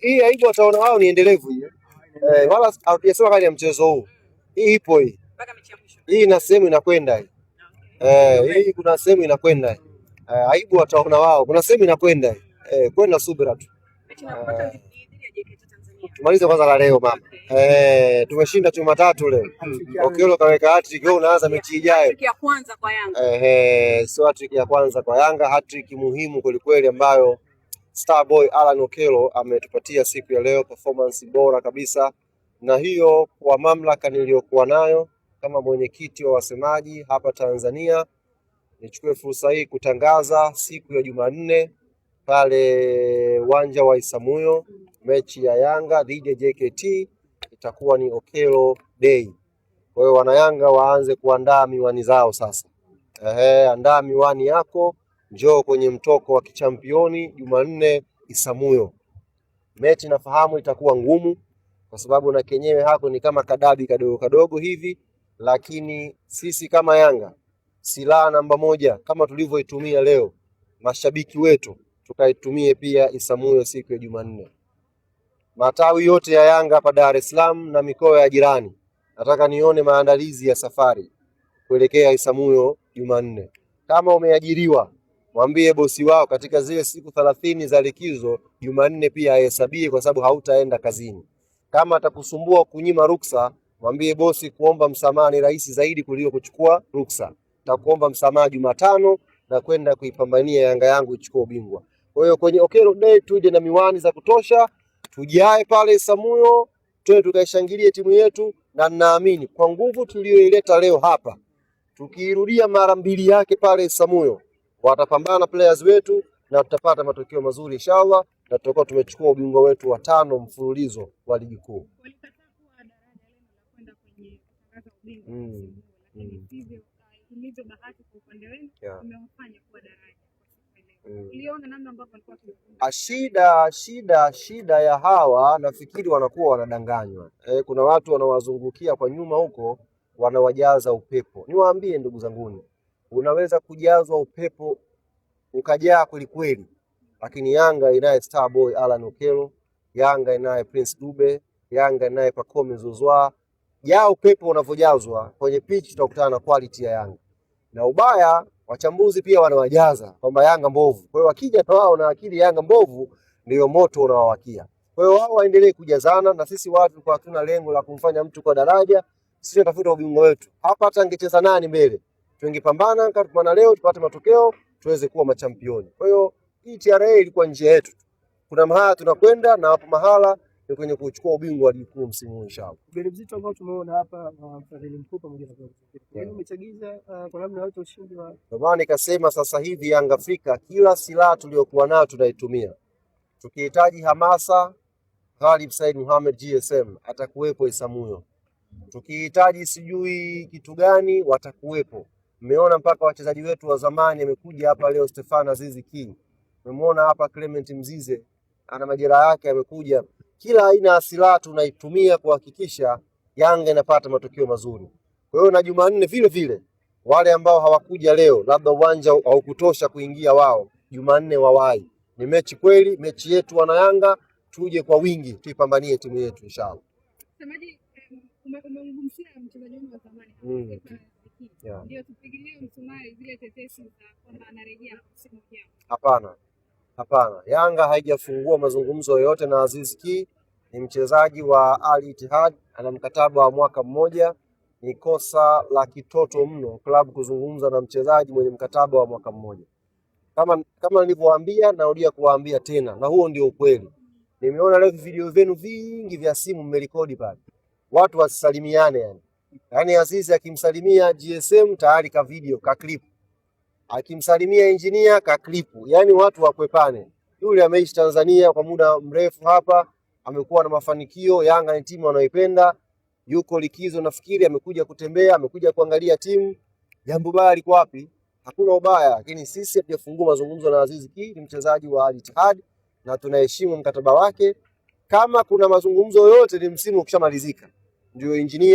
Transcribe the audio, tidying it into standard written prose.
Hii aibu wataona wao ni endelevu hii. Wala hatujasema kali ya mchezo huu. Hii ipo hii. Mpaka mechi ya mwisho. Hii na sehemu inakwenda hii. Hii kuna sehemu inakwenda. Aibu wataona wao. Kuna sehemu inakwenda. Kwenda subira tu. Tumalize kwanza la leo mama. Tumeshinda chuma 3 leo. Okello kaweka hat-trick, leo unaanza mechi ijayo. Hat-trick ya kwanza kwa Yanga. Sio hat-trick ya kwanza kwa Yanga, hat-trick muhimu kweli ambayo Starboy Alan Okello ametupatia siku ya leo, performance bora kabisa. Na hiyo kwa mamlaka niliyokuwa nayo kama mwenyekiti wa wasemaji hapa Tanzania, nichukue fursa hii kutangaza siku ya Jumanne pale uwanja wa Isamuyo, mechi ya Yanga dhidi ya JKT itakuwa ni Okello Day. Kwa hiyo wana Yanga waanze kuandaa miwani zao sasa. Andaa miwani yako, njoo kwenye mtoko wa kichampioni Jumanne Isamuyo. Mechi nafahamu itakuwa ngumu kwa sababu na kenyewe hako ni kama kadabi kadogo hivi, lakini sisi kama Yanga silaha namba 1 kama tulivyoitumia leo, mashabiki wetu tukaitumie pia Isamuyo siku ya Jumanne. Matawi yote ya Yanga hapa Dar es Salaam na mikoa ya jirani, nataka nione maandalizi ya safari kuelekea Isamuyo Jumanne. Kama umeajiriwa, mwambie bosi wao katika zile siku 30 za likizo Jumanne pia ahesabie, kwa sababu hautaenda kazini. Kama atakusumbua kunyima ruksa, mwambie bosi kuomba msamaha ni rahisi zaidi kuliko kuchukua ruksa. Takuomba msamaha Jumatano na kwenda kuipambania Yanga yangu ichukue ubingwa. Kwa hiyo kwenye Okello Day tuje na miwani za kutosha, tujae pale Isamuyo, twende tukaishangilie timu yetu, na ninaamini kwa nguvu tuliyoileta leo hapa, tukiirudia mara 2 yake pale Isamuyo, watapambana players wetu na tutapata matokeo mazuri inshallah, na tutakuwa tumechukua ubingwa wetu wa 5 mfululizo wa ligi kuu. Shida ya hawa nafikiri wanakuwa wanadanganywa. Kuna watu wanawazungukia kwa nyuma huko wanawajaza upepo. Niwaambie ndugu zanguni, unaweza kujazwa upepo ukajaa kweli, lakini Yanga inaye Starboy Alan Okello, Yanga inaye Prince Dube, Yanga inaye Pacome Zouzoua. Jaa upepo unavyojazwa kwenye pitch, tutakutana na quality ya Yanga. Na ubaya wachambuzi pia wanawajaza kwamba Yanga mbovu. Kwa hiyo wakija na wao na akili Yanga mbovu, ndio moto unawawakia. Kwa hiyo wao waendelee kujazana, na sisi watu kwa hatuna lengo la kumfanya mtu kwa daraja. Sisi tunatafuta ubingwa wetu. Hapa hata angecheza nani mbele, tungepambana kama leo tupate matokeo tuweze kuwa machampioni. Kwa hiyo hii TRA ilikuwa njia yetu. Kuna mahala tunakwenda na hapo mahala ni kwenye kuchukua ubingwa wa ligi kuu msimu huu inshallah. Vile vizito ambao tumeona hapa Fadhili Mpupa pamoja na kwa umechagiza kwa namna yote ushindi wa. Ndio maana nikasema sasa hivi Yanga Afrika kila silaha tuliyokuwa nayo tunaitumia. Tukihitaji hamasa, Ghalib Said Mohamed GSM atakuwepo Isamuyo. Tukihitaji sijui kitu gani watakuwepo. Mmeona mpaka wachezaji wetu wa zamani amekuja hapa leo, Stefano Azizi King. Mmemwona hapa Clement Mzize ana majeraha yake amekuja. Kila aina ya silaha tunaitumia kuhakikisha Yanga inapata matokeo mazuri. Kwa hiyo na Jumanne vile wale ambao hawakuja leo, labda uwanja haukutosha kuingia wao, Jumanne wawahi. Ni mechi kweli, mechi yetu wana Yanga, tuje kwa wingi tuipambanie timu yetu inshallah. Semaji umemgusia mchezaji wa zamani. Ndio tupigilie msumari zile tetesi za kwamba anarejea msimu ujao. Hapana. Yanga haijafungua mazungumzo yoyote na Aziz Ki. Ni mchezaji wa Al Ittihad, ana mkataba wa mwaka 1. Ni kosa la kitoto mno klabu kuzungumza na mchezaji mwenye mkataba wa mwaka 1. Kama nilivyowaambia, narudia kuwaambia tena, na huo ndio ukweli. Nimeona leo video zenu vingi vya simu mmerekodi pale. Watu wasisalimiane yani. Aziz akimsalimia GSM tayari ka video, ka clip. Akimsalimia engineer ka clip. Yani watu wakwepane. Yule ameishi Tanzania kwa muda mrefu hapa, amekuwa na mafanikio, Yanga ni timu anayoipenda, yuko likizo nafikiri amekuja kutembea, amekuja kuangalia timu. Jambo baya liko wapi? Hakuna ubaya, lakini sisi hatujafungua mazungumzo na Aziz Ki, ni mchezaji wa Al Ittihad na tunaheshimu mkataba wake. Kama kuna mazungumzo yote ni msimu ukishamalizika. Ndio engineer